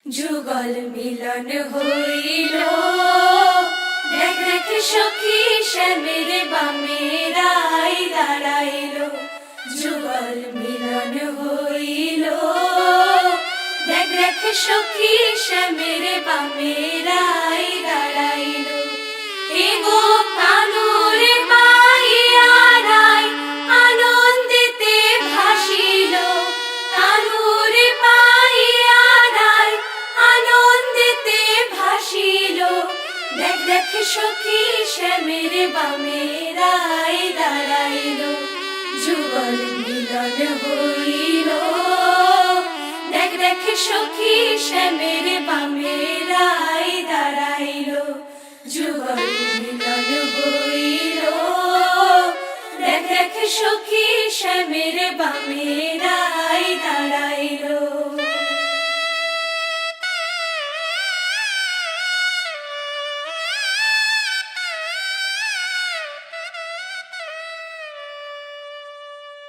যুগল মিলন হইল, দেখ দেখ সখী শ্যামের বামে রাই দাঁড়াইল। যুগল মিলন হইল, দেখ দেখ সখী শ্যামের বামে রাই দাঁড়াইল। এগো কানুরে পাইয়া রাই আনন্দেতে ভাসিল, কানুরে পাইয়া রাই আনন্দেতে ভাসিল। দেখ দেখ সখী শ্যামের বামে রাই দাঁড়াইল। যুগল মিলন হইল, দেখ দেখ সখী শ্যামের বামে রাই দাঁড়াইল। যুগল মিলন হইল, দেখ দেখ সখী শ্যামের বামে রাই